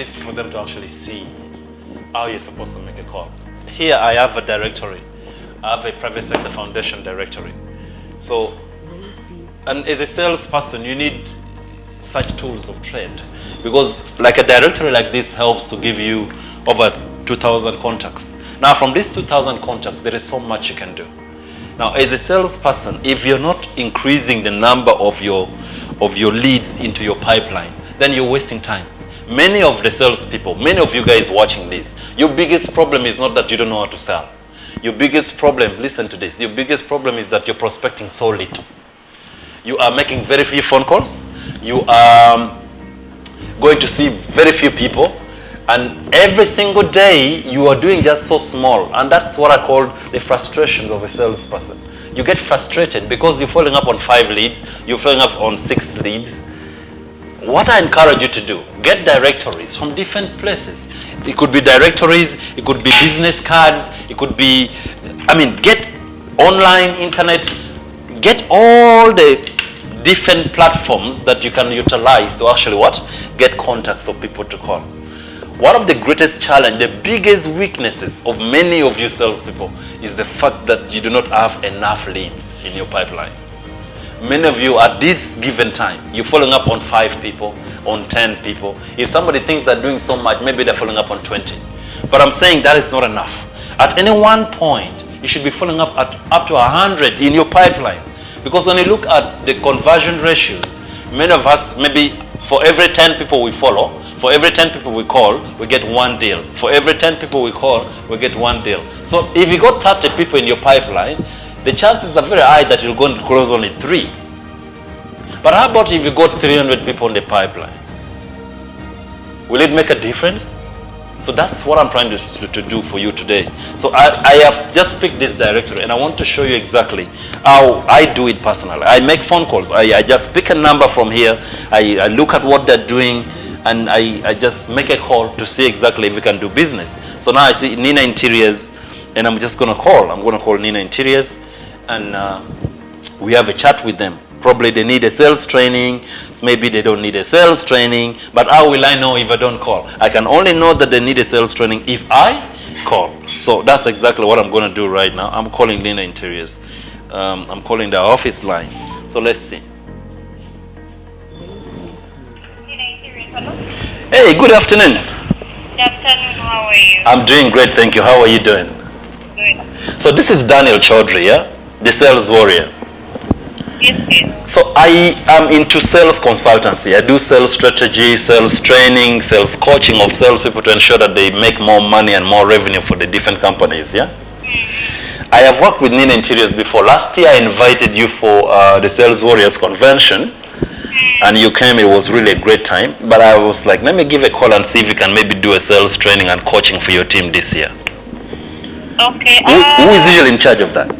this is for them to actually see how you're supposed to make a call. Here I have a directory. I have a private sector foundation directory. So, and as a salesperson, you need such tools of trade, because like a directory like this helps to give you over 2,000 contacts. Now from these 2,000 contacts, there is so much you can do. Now as a salesperson, if you're not increasing the number of your leads into your pipeline, then you're wasting time. Many of the salespeople, many of you guys watching this, your biggest problem is not that you don't know how to sell. Your biggest problem, listen to this, your biggest problem is that you're prospecting so little. You are making very few phone calls. You are going to see very few people, and every single day you are doing just so small, and that's what I call the frustration of a salesperson. You get frustrated because you're following up on 5 leads, you're following up on 6 leads. What I encourage you to do, get directories from different places. It could be directories, it could be business cards, it could be, get online, internet, get all the different platforms that you can utilize to actually get contacts of people to call. One of the greatest challenge, the biggest weaknesses of many of you salespeople is the fact that you do not have enough leads in your pipeline. Many of you at this given time, you're following up on 5 people, on 10 people. If somebody thinks they're doing so much, maybe they're following up on 20. But I'm saying that is not enough. At any one point, you should be following up to 100 in your pipeline. Because when you look at the conversion ratios, many of us, maybe for every 10 people we follow, for every 10 people we call, we get 1 deal. For every 10 people we call, we get 1 deal. So if you got 30 people in your pipeline, the chances are very high that you're going to close only 3. But how about if you got 300 people in the pipeline? Will it make a difference? So that's what I'm trying to do for you today. So I have just picked this directory, and I want to show you exactly how I do it personally. I make phone calls. I just pick a number from here. I look at what they're doing, and I just make a call to see exactly if we can do business. So now I see Nina Interiors, and I'm just going to call. I'm going to call Nina Interiors, and we have a chat with them. Probably they need a sales training, maybe they don't need a sales training, but how will I know if I don't call? I can only know that they need a sales training if I call. So that's exactly what I'm going to do right now. I'm calling Nina Interiors. I'm calling the office line. So let's see. Hey, good afternoon. Good afternoon, how are you? I'm doing great, thank you. How are you doing? Good. So this is Daniel Choudry, yeah? The sales warrior. Yes, yes. So I am into sales consultancy. I do sales strategy, sales training, sales coaching of sales people to ensure that they make more money and more revenue for the different companies, yeah? I have worked with Nina Interiors before. Last year I invited you for the Sales Warriors Convention, and you came. It was really a great time. But I was like, let me give a call and see if you can maybe do a sales training and coaching for your team this year. Okay. Who is usually in charge of that?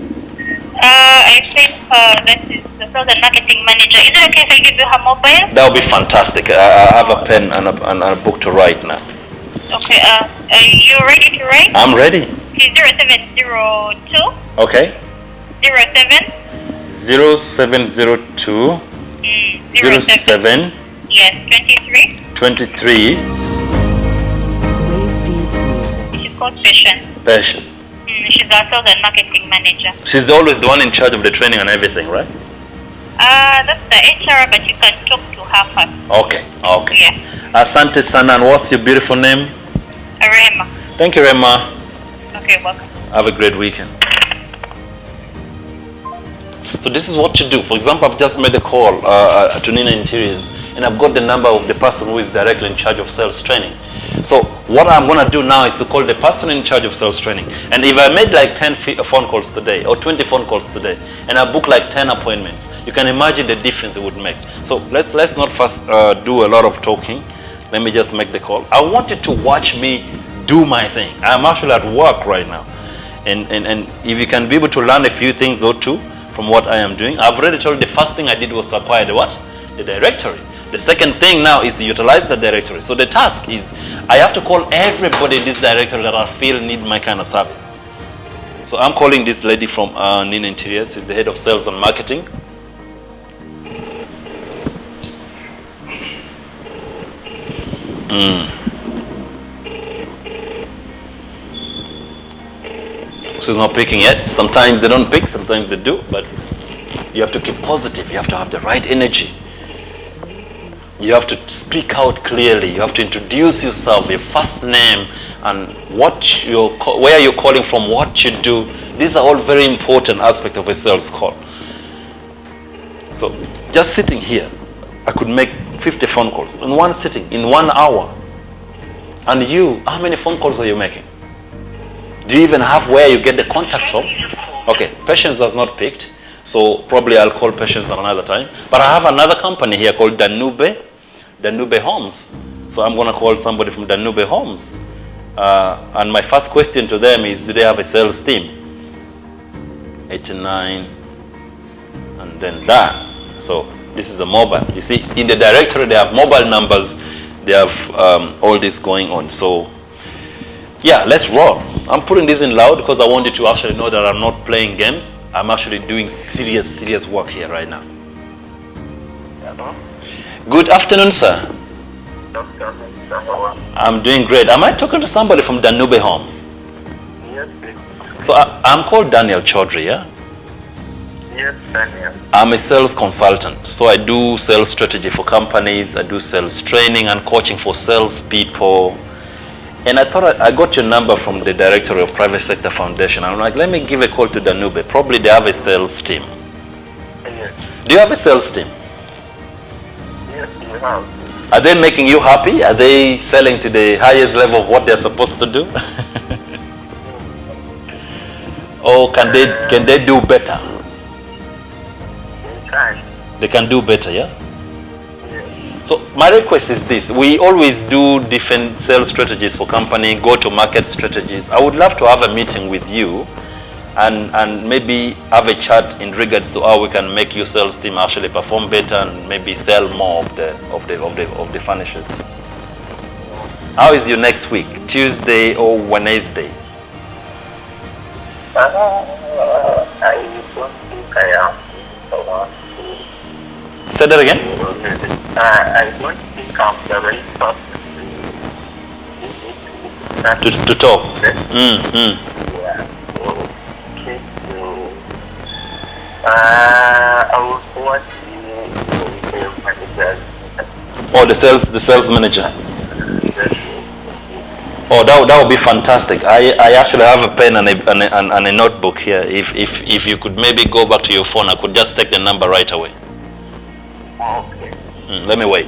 I think that is the sales and marketing manager. Is it okay if I give you her mobile? That would be fantastic. I have a pen and a book to write now. Okay. Are you ready to write? I'm ready. Okay, 0702. Okay. 07. 0702 07 Yes, 23. 23 She's called Patience. Patience. She's our sales and marketing manager. She's always the one in charge of the training and everything, right? That's the HR, but you can talk to her first. Okay, okay. Yeah. Asante sana, and what's your beautiful name? Rema. Thank you, Rema. Okay, welcome. Have a great weekend. So this is what you do. For example, I've just made a call to Nina Interiors, and I've got the number of the person who is directly in charge of sales training. So what I'm going to do now is to call the person in charge of sales training. And if I made like 10 phone calls today or 20 phone calls today, and I book like 10 appointments, you can imagine the difference it would make. So let's not first do a lot of talking. Let me just make the call. I want you to watch me do my thing. I'm actually at work right now. And if you can be able to learn a few things or two from what I am doing. I've already told you the first thing I did was to acquire the what? The directory. The second thing now is to utilize the directory. So the task is I have to call everybody in this directory that I feel need my kind of service. So I'm calling this lady from Nina Interiors. She's the head of sales and marketing. She's not picking yet. Sometimes they don't pick, sometimes they do, but you have to keep positive. You have to have the right energy. You have to speak out clearly. You have to introduce yourself, your first name, and where you're calling from, what you do. These are all very important aspects of a sales call. So just sitting here, I could make 50 phone calls in one sitting, in 1 hour. And you, how many phone calls are you making? Do you even have where you get the contacts from? Okay, Patience has not picked, so probably I'll call Patience another time. But I have another company here called Danube Homes. So I'm going to call somebody from Danube Homes. And my first question to them is, do they have a sales team? 89, and then that. So this is a mobile. You see, in the directory they have mobile numbers. They have all this going on. So yeah, let's roll. I'm putting this in loud because I want you to actually know that I'm not playing games. I'm actually doing serious work here right now. Hello? Good afternoon, sir. I'm doing great. Am I talking to somebody from Danube Homes? Yes, please. So I'm called Daniel Choudry, yeah? Yes, Daniel. I'm a sales consultant. So I do sales strategy for companies. I do sales training and coaching for sales people. And I thought I got your number from the directory of Private Sector Foundation. I'm like, let me give a call to Danube. Probably they have a sales team. Yes. Do you have a sales team? Yes, you have. Are they making you happy? Are they selling to the highest level of what they're supposed to do? Or can they do better? They can do better, yeah? So my request is this. We always do different sales strategies for company, go-to-market strategies. I would love to have a meeting with you and maybe have a chat in regards to how we can make your sales team actually perform better and maybe sell more of the furniture. How is your next week? Tuesday or Wednesday? I don't think I am the one to... Say that again? I don't think I'm the right person to talk. Yeah. So, okay, so, I was watching the manager. Oh, the sales manager. Oh, that would be fantastic. I actually have a pen and a notebook here. If you could maybe go back to your phone, I could just take the number right away. Okay. Let me wait.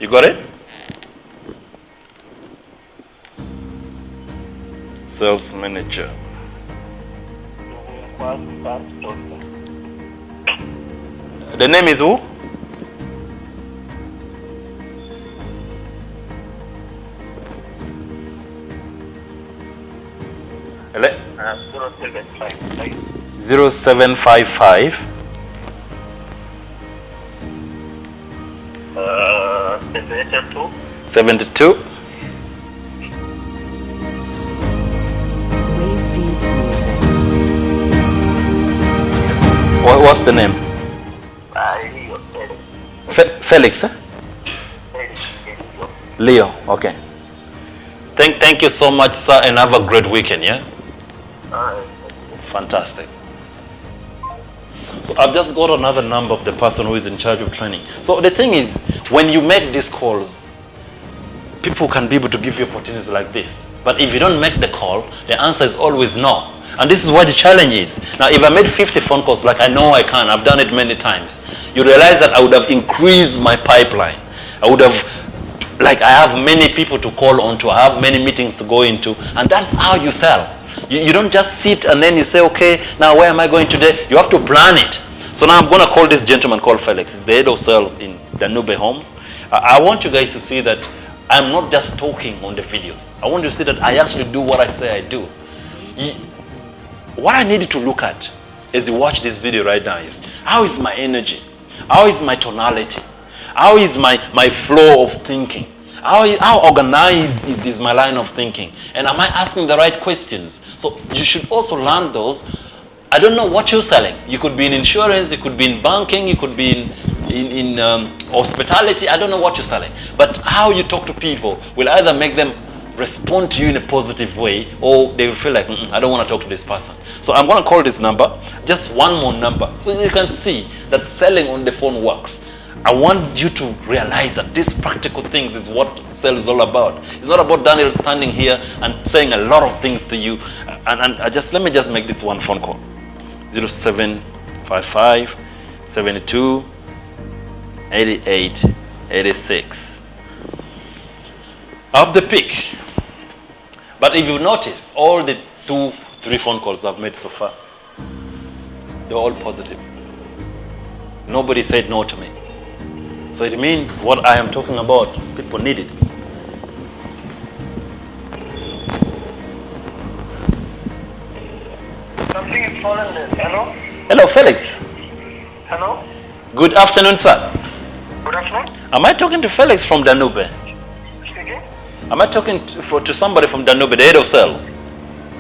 You got it? Sales manager. The name is who? Ele 0755 72 What's the name? Felix, eh? Leo, okay. Thank you so much, sir, and have a great weekend, yeah? Fantastic. So I've just got another number of the person who is in charge of training. So the thing is, when you make these calls, people can be able to give you opportunities like this. But if you don't make the call, the answer is always no. And this is what the challenge is. Now, if I made 50 phone calls, like I know I can, I've done it many times, you realize that I would have increased my pipeline. I would have, like I have many people to call on to, I have many meetings to go into, and that's how you sell. You don't just sit and then you say, okay, now where am I going today? You have to plan it. So now I'm going to call this gentleman called Felix. He's the head of sales in Danube Homes. I want you guys to see that I'm not just talking on the videos. I want you to see that I actually do what I say I do. What I need you to look at as you watch this video right now is, how is my energy? How is my tonality? How is my flow of thinking? How organized is my line of thinking? And am I asking the right questions? So you should also learn those. I don't know what you're selling. You could be in insurance, you could be in banking, you could be in in hospitality, I don't know what you're selling. But how you talk to people will either make them respond to you in a positive way, or they will feel like, I don't want to talk to this person. So I'm going to call this number, just one more number, so you can see that selling on the phone works. I want you to realize that these practical things is what sales is all about. It's not about Daniel standing here and saying a lot of things to you. And let me just make this one phone call. 0755 72 88 86. Up the peak. But if you've noticed, all the 2-3 phone calls I've made so far, they're all positive. Nobody said no to me. So it means what I am talking about, people need it. Something is fallen there. Hello? Hello, Felix. Hello? Good afternoon, sir. Good afternoon. Am I talking to Felix from Danube? Speaking? Am I talking to somebody from Danube, the head of sales?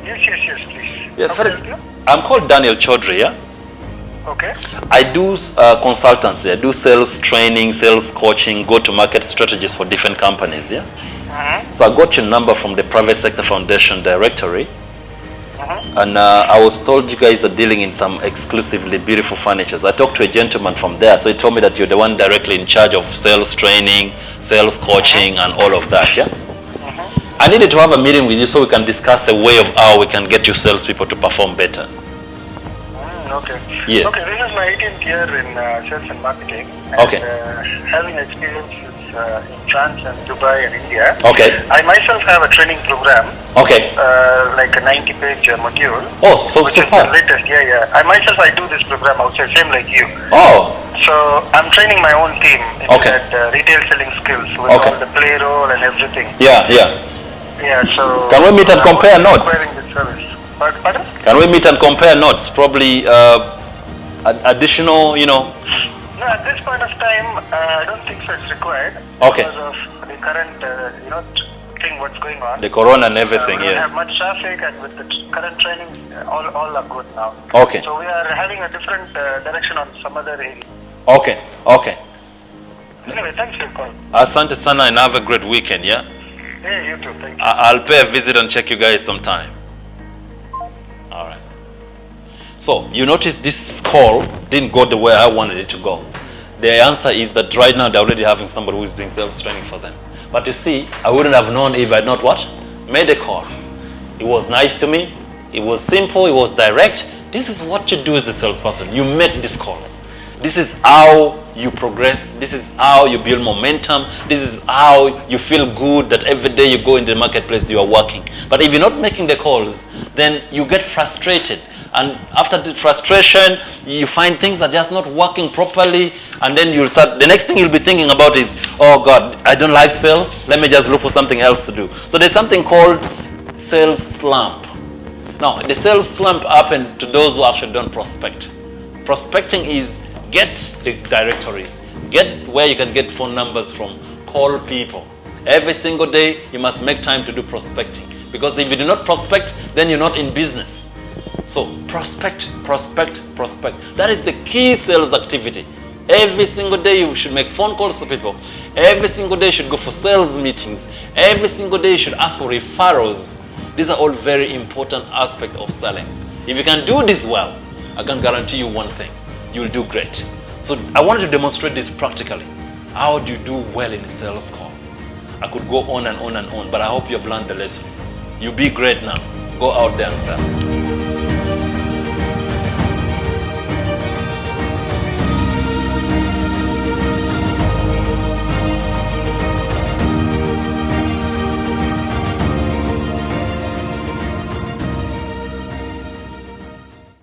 Yes, please. Yeah, How Felix. can I help I'm called Daniel Choudry, yeah? you? Okay. I do consultancy. I do sales training, sales coaching, go-to-market strategies for different companies, yeah? So I got your number from the Private Sector Foundation directory. And I was told you guys are dealing in some exclusively beautiful furnitures. I talked to a gentleman from there, so he told me that you're the one directly in charge of sales training, sales coaching, and all of that, yeah? I needed to have a meeting with you so we can discuss a way of how we can get you salespeople to perform better. Okay. Yes. Okay, this is my 18th year in sales and marketing. And, Okay. Having experiences in France and Dubai and India. Okay. I myself have a training program. Okay. Like a 90-page module. Oh, so which is far. the latest. Yeah. I do this program outside, same like you. Oh. So I'm training my own team in Okay. that retail selling skills with Okay. all the play role and everything. Yeah. Yeah, so Can we meet and compare I'm notes? acquiring this service. Pardon? Can we meet and compare notes? Probably additional, No, at this point of time, I don't think so. It's required. Okay. Because of the current, thing what's going on. the corona and everything, We don't yes. have much traffic, and with the current training, all are good now. Okay. So we are having a different direction on some other area. Okay. Anyway, thanks for your call. Asante sana and have a great weekend, yeah? Yeah, you too. Thank you. I'll pay a visit and check you guys sometime. All right. So you notice this call didn't go the way I wanted it to go. The answer is that right now they're already having somebody who is doing sales training for them. But you see, I wouldn't have known if I had not what? Made a call. It was nice to me. It was simple. It was direct. This is what you do as a salesperson. You make these calls. This is how you progress. This is how you build momentum. This is how you feel good that every day you go in the marketplace you are working. But if you're not making the calls, then you get frustrated. And after the frustration, you find things are just not working properly. And then you'll start, the next thing you'll be thinking about is, oh God, I don't like sales. Let me just look for something else to do. So there's something called sales slump. Now, the sales slump happens to those who actually don't prospect. Prospecting is get the directories, get where you can get phone numbers from, call people. Every single day, you must make time to do prospecting. Because if you do not prospect, then you're not in business. So prospect. That is the key sales activity. Every single day you should make phone calls to people. Every single day you should go for sales meetings. Every single day you should ask for referrals. These are all very important aspects of selling. If you can do this well, I can guarantee you one thing. You'll do great. So I wanted to demonstrate this practically. How do you do well in a sales call? I could go on and on, but I hope you have learned the lesson. You be great now. Go out there and sell.